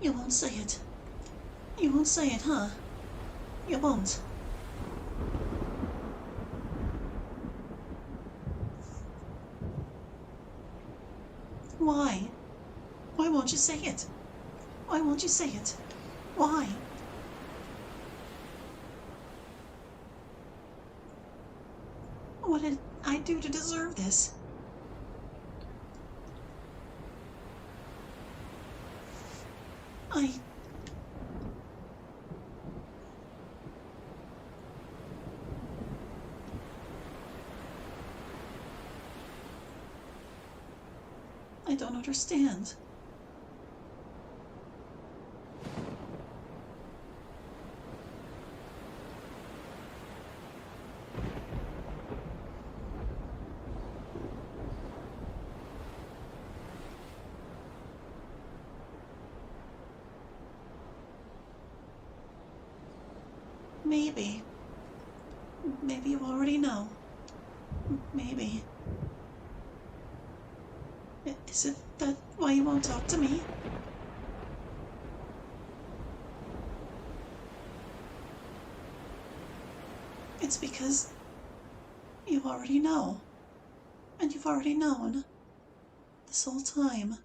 You won't say it. You won't say it, huh? You won't. Why? Why won't you say it? Why won't you say it? Why? What did I do to deserve this? I don't understand. Maybe you already know. Maybe. Is it that why you won't talk to me? It's because you already know. And you've already known. This whole time.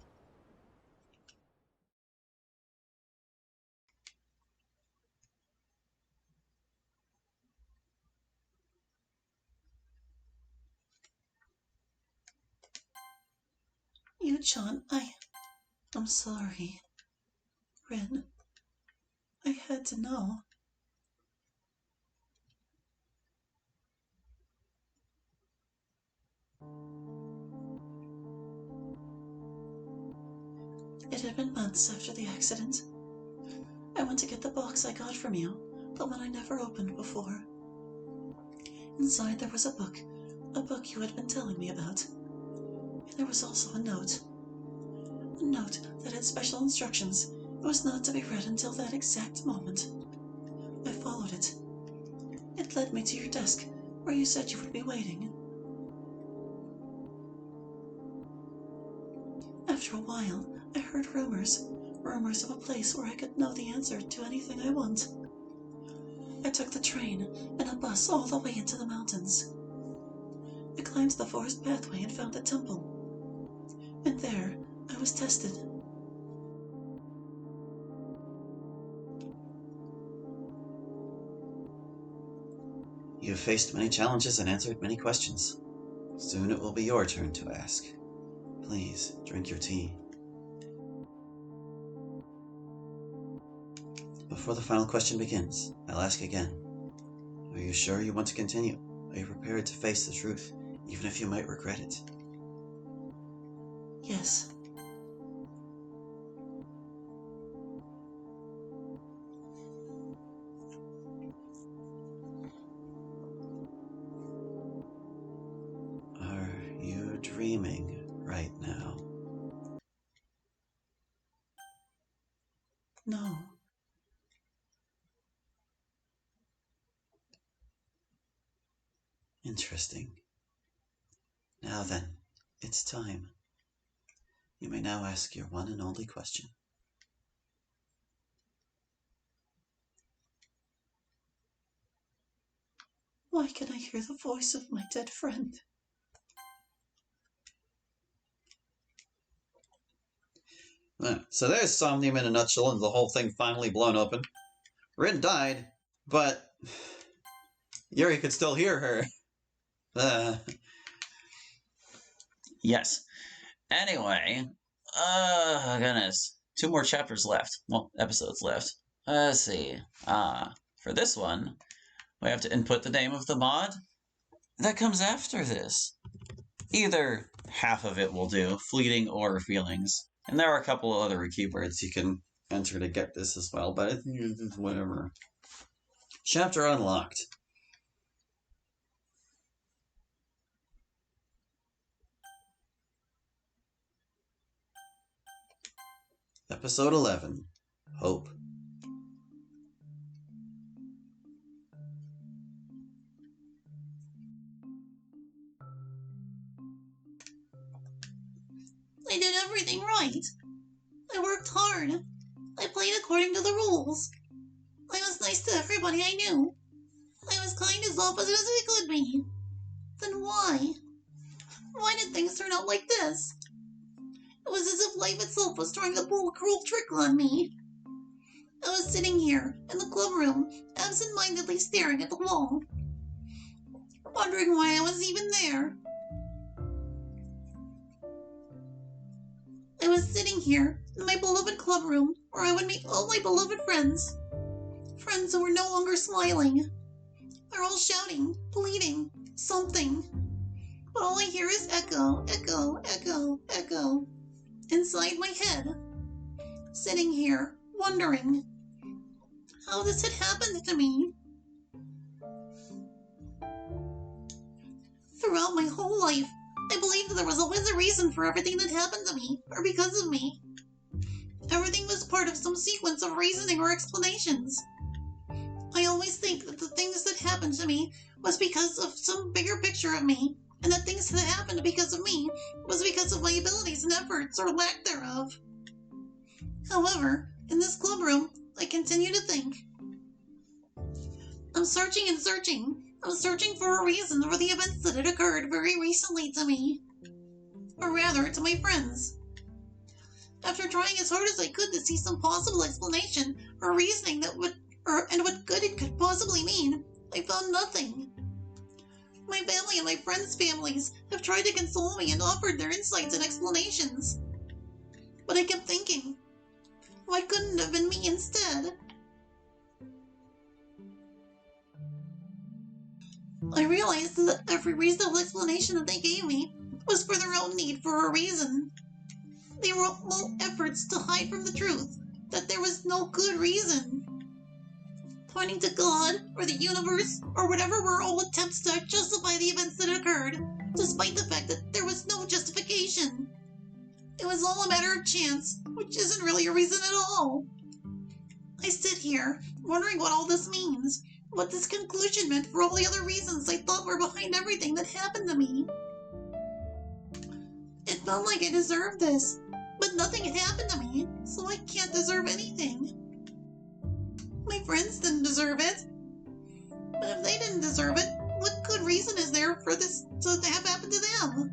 John, I'm sorry. Rin, I had to know. It had been months after the accident. I went to get the box I got from you, the one I never opened before. Inside there was a book you had been telling me about. And there was also a note that had special instructions. It was not to be read until that exact moment. I followed it. It led me to your desk, where you said you would be waiting. After a while, I heard rumors of a place where I could know the answer to anything I want. I took the train and a bus all the way into the mountains. I climbed the forest pathway and found the temple. And there, I was tested. You have faced many challenges and answered many questions. Soon it will be your turn to ask. Please, drink your tea. Before the final question begins, I'll ask again. Are you sure you want to continue? Are you prepared to face the truth, even if you might regret it? Yes. Are you dreaming right now? No. Interesting. Now then, it's time. You may now ask your one and only question. Why can I hear the voice of my dead friend? So there's Somnium in a nutshell, and the whole thing finally blown open. Rin died, but Yuri could still hear her. Yes. Anyway, goodness. 2 more chapters left. Well, episodes left. Let's see. For this one, we have to input the name of the mod that comes after this. Either half of it will do, fleeting or feelings. And there are a couple of other keywords you can enter to get this as well, but it's whatever. Chapter unlocked. Episode 11. Hope. I did everything right. I worked hard. I played according to the rules. I was nice to everybody I knew. I was kind as opposite as I could be. Then why? Why did things turn out like this? It was as if life itself was trying to pull a cruel trick on me. I was sitting here, in the club room, absent-mindedly staring at the wall, wondering why I was even there. I was sitting here, in my beloved club room, where I would meet all my beloved friends. Friends who were no longer smiling. They're all shouting, pleading, something. But all I hear is echo, echo, echo, echo, inside my head. Sitting here, wondering how this had happened to me. Throughout my whole life, I believed there was always a reason for everything that happened to me, or because of me. Everything was part of some sequence of reasoning or explanations. I always think that the things that happened to me was because of some bigger picture of me, and that things that happened because of me was because of my abilities and efforts, or lack thereof. However, in this club room, I continue to think. I'm searching and searching. I'm searching for a reason for the events that had occurred very recently to me. Or rather, to my friends. After trying as hard as I could to see some possible explanation or reasoning and what good it could possibly mean, I found nothing. My family and my friends' families have tried to console me and offered their insights and explanations. But I kept thinking, why couldn't it have been me instead? I realized that every reasonable explanation that they gave me was for their own need for a reason. They were all efforts to hide from the truth that there was no good reason. Pointing to God, or the universe, or whatever were all attempts to justify the events that occurred, despite the fact that there was no justification. It was all a matter of chance, which isn't really a reason at all. I sit here, wondering what all this means, what this conclusion meant for all the other reasons I thought were behind everything that happened to me. It felt like I deserved this, but nothing had happened to me, so I can't deserve anything. My friends didn't deserve it. But if they didn't deserve it, what good reason is there for this to have happened to them?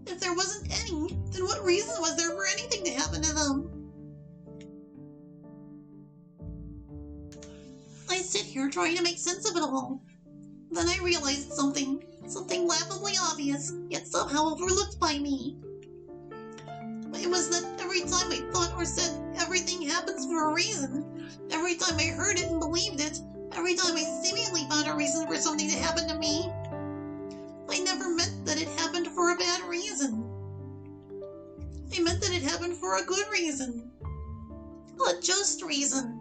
If there wasn't any, then what reason was there for anything to happen to them? I sit here trying to make sense of it all. Then I realized something laughably obvious, yet somehow overlooked by me. It was that every time I thought or said everything happens for a reason, every time I heard it and believed it, every time I seemingly found a reason for something to happen to me, I never meant that it happened for a bad reason. I meant that it happened for a good reason. A just reason.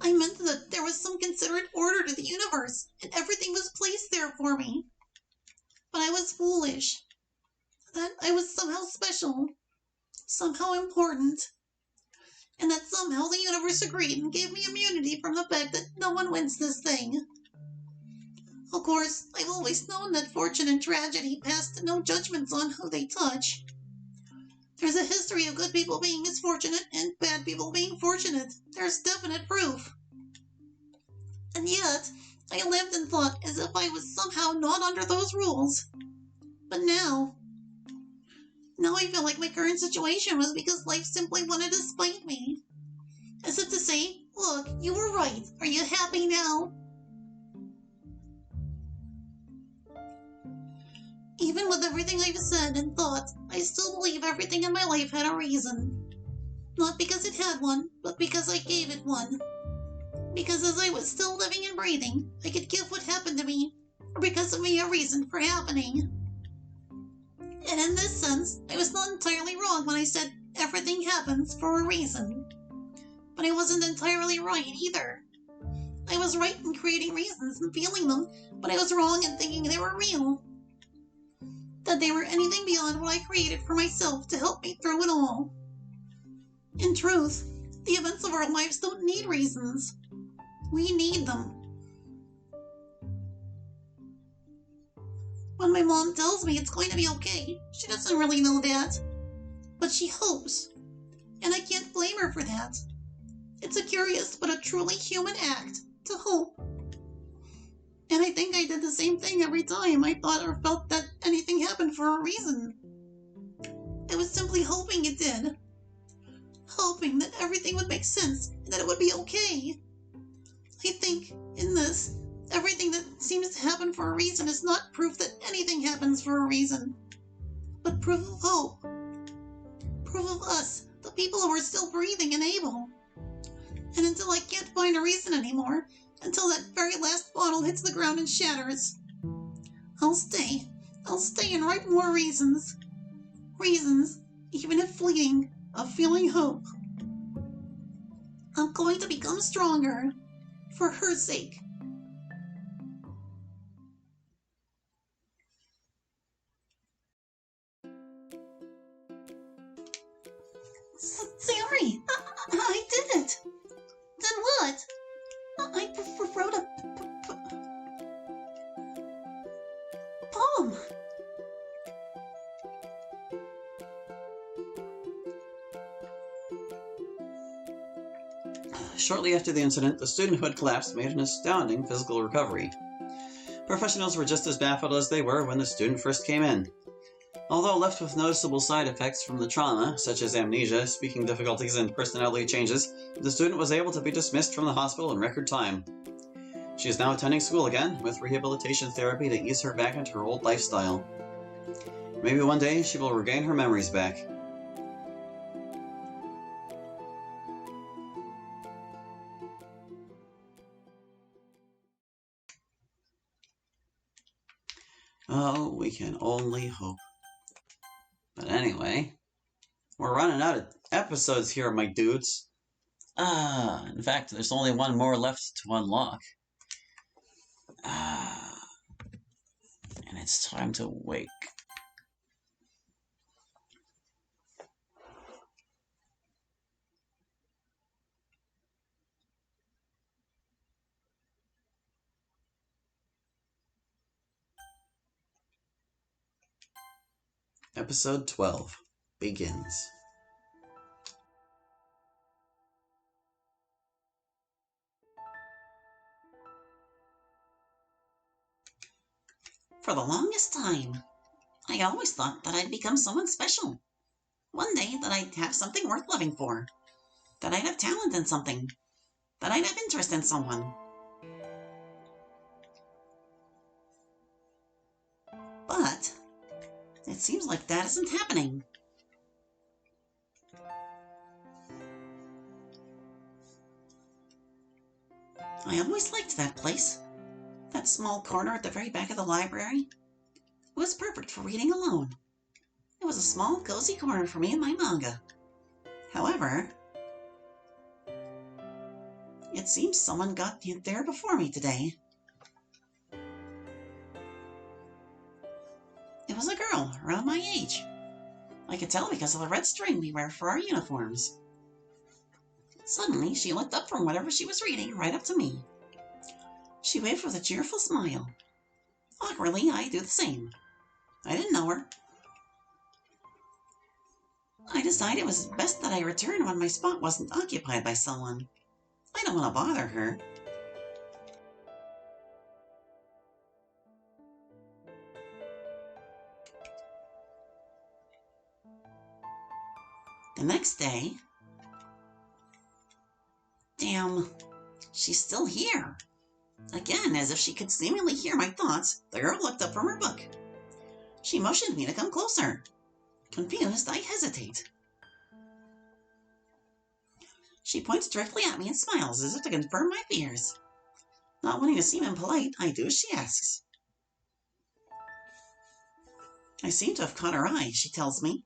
I meant that there was some considerate order to the universe, and everything was placed there for me. But I was foolish. That I was somehow special, somehow important, and that somehow the universe agreed and gave me immunity from the fact that no one wins this thing. Of course, I've always known that fortune and tragedy pass no judgments on who they touch. There's a history of good people being misfortunate and bad people being fortunate. There's definite proof. And yet, I lived and thought as if I was somehow not under those rules. But now I feel like my current situation was because life simply wanted to spite me. As if to say, look, you were right. Are you happy now? Even with everything I've said and thought, I still believe everything in my life had a reason. Not because it had one, but because I gave it one. Because as I was still living and breathing, I could give what happened to me, or because of me, a reason for happening. And in this sense, I was not entirely wrong when I said everything happens for a reason. But I wasn't entirely right either. I was right in creating reasons and feeling them, but I was wrong in thinking they were real. That they were anything beyond what I created for myself to help me through it all. In truth, the events of our lives don't need reasons. We need them. When my mom tells me it's going to be okay, she doesn't really know that. but she hopes. And I can't blame her for that. It's a curious but a truly human act to hope. And I think I did the same thing every time I thought or felt that anything happened for a reason. I was simply hoping it did. Hoping that everything would make sense and that it would be okay. I think, in this, everything that seems to happen for a reason is not proof that anything happens for a reason, but proof of hope. Proof of us, the people who are still breathing and able. And until I can't find a reason anymore, until that very last bottle hits the ground and shatters, I'll stay and write more reasons. Reasons, even if fleeting, of feeling hope. I'm going to become stronger, for her sake. Sorry, I did it. Then what? I wrote a poem. Shortly after the incident, the student who had collapsed made an astounding physical recovery. Professionals were just as baffled as they were when the student first came in. Although left with noticeable side effects from the trauma, such as amnesia, speaking difficulties, and personality changes, the student was able to be dismissed from the hospital in record time. She is now attending school again, with rehabilitation therapy to ease her back into her old lifestyle. Maybe one day she will regain her memories back. Oh, we can only hope. But anyway, we're running out of episodes here, my dudes. In fact, there's only one more left to unlock. And it's time to wake. Episode 12 begins. For the longest time, I always thought that I'd become someone special. One day that I'd have something worth living for. That I'd have talent in something. That I'd have interest in someone. But it seems like that isn't happening. I always liked that place. That small corner at the very back of the library. It was perfect for reading alone. It was a small, cozy corner for me and my manga. However, it seems someone got there before me today. It was a girl around my age. I could tell because of the red string we wear for our uniforms. Suddenly, she looked up from whatever she was reading right up to me. She waved with a cheerful smile. Awkwardly, I do the same. I didn't know her. I decided it was best that I return when my spot wasn't occupied by someone. I don't want to bother her. The next day... Damn, she's still here. Again, as if she could seemingly hear my thoughts, the girl looked up from her book. She motioned me to come closer. Confused, I hesitate. She points directly at me and smiles as if to confirm my fears. Not wanting to seem impolite, I do as she asks. I seem to have caught her eye, she tells me.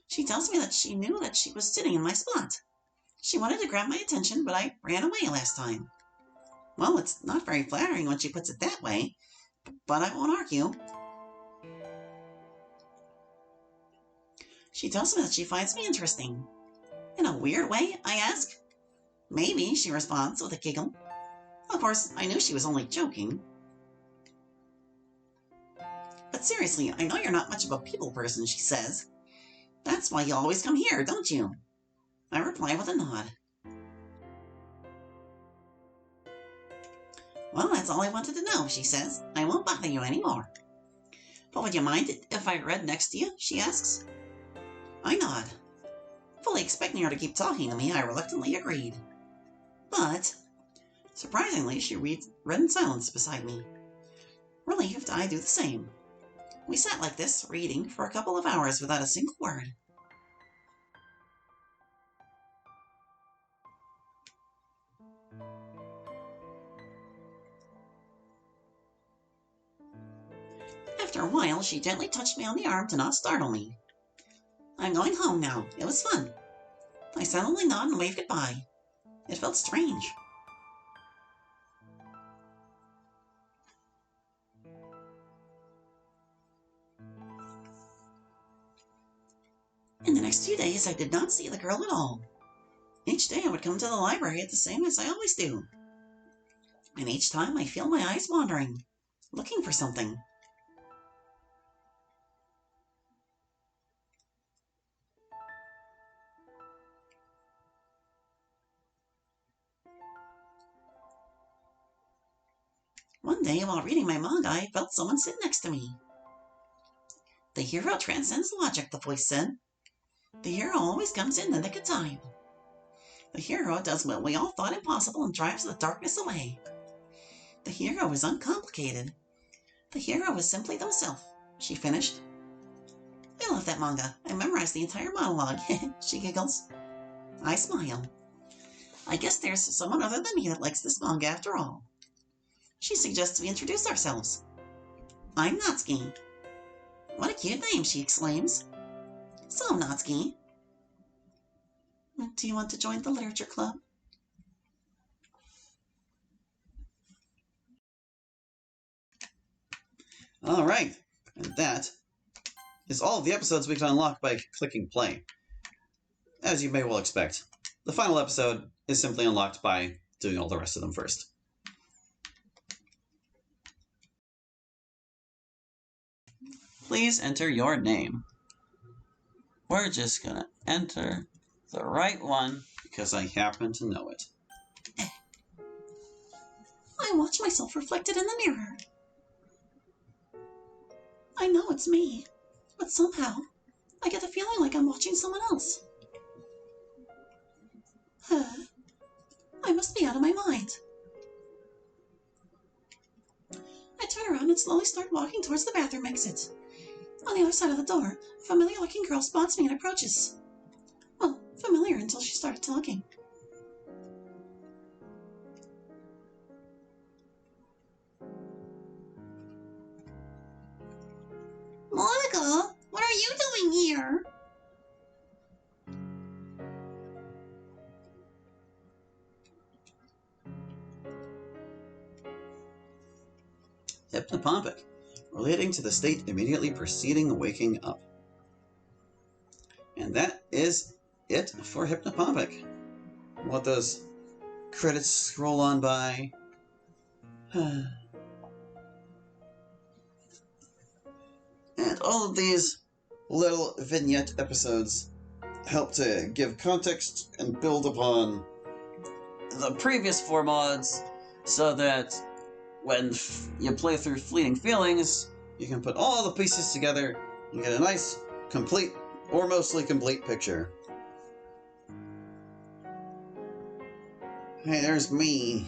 She tells me that she knew that she was sitting in my spot. She wanted to grab my attention, but I ran away last time. Well, it's not very flattering when she puts it that way, but I won't argue. She tells me that she finds me interesting. In a weird way, I ask. Maybe, she responds with a giggle. Of course, I knew she was only joking. But seriously, I know you're not much of a people person, she says. That's why you always come here, don't you? I reply with a nod. Well, that's all I wanted to know, she says. I won't bother you anymore. But would you mind if I read next to you? She asks. I nod. Fully expecting her to keep talking to me, I reluctantly agreed. But, surprisingly, she read in silence beside me. Relieved, I do the same. We sat like this, reading, for a couple of hours without a single word. After a while, she gently touched me on the arm to not startle me. I'm going home now. It was fun. I silently nod and wave goodbye. It felt strange. In the next few days, I did not see the girl at all. Each day I would come to the library at the same as I always do. And each time I feel my eyes wandering, looking for something. One day, while reading my manga, I felt someone sit next to me. The hero transcends logic, the voice said. The hero always comes in the nick of time. The hero does what we all thought impossible and drives the darkness away. The hero is uncomplicated. The hero is simply himself, she finished. I love that manga. I memorized the entire monologue. She giggles. I smile. I guess there's someone other than me that likes this manga after all. She suggests we introduce ourselves. I'm Natsuki. What a cute name, she exclaims. So, Natsuki. Do you want to join the literature club? Alright, and that is all of the episodes we can unlock by clicking play. As you may well expect, the final episode is simply unlocked by doing all the rest of them first. Please enter your name. We're just gonna enter the right one because I happen to know it. I watch myself reflected in the mirror. I know it's me, but somehow I get the feeling like I'm watching someone else. I must be out of my mind. I turn around and slowly start walking towards the bathroom exit. On the other side of the door, a familiar-looking girl spots me and approaches. Well, familiar until she started talking. Monica, what are you doing here? Hypnopompic, relating to the state immediately preceding waking up. And that is it for Hypnopompic. Let those credits scroll on by. And all of these little vignette episodes help to give context and build upon the previous 4 mods so that when you play through Fleeting Feelings, you can put all the pieces together and get a nice, complete, or mostly complete picture. Hey, there's me.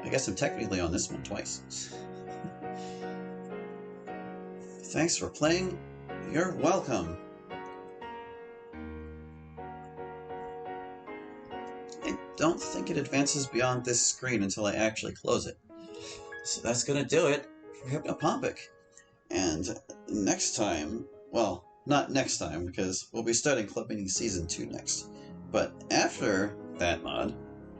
I guess I'm technically on this one twice. Thanks for playing. You're welcome. I don't think it advances beyond this screen until I actually close it. So that's gonna do it for Hypnopompic. And next time, well, not next time, because we'll be starting Club Meeting Season 2 next. But after that mod,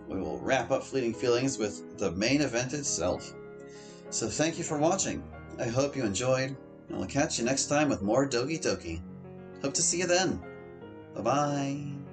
we will wrap up Fleeting Feelings with the main event itself. So thank you for watching. I hope you enjoyed, and I'll catch you next time with more Doki Doki. Hope to see you then. Bye-bye.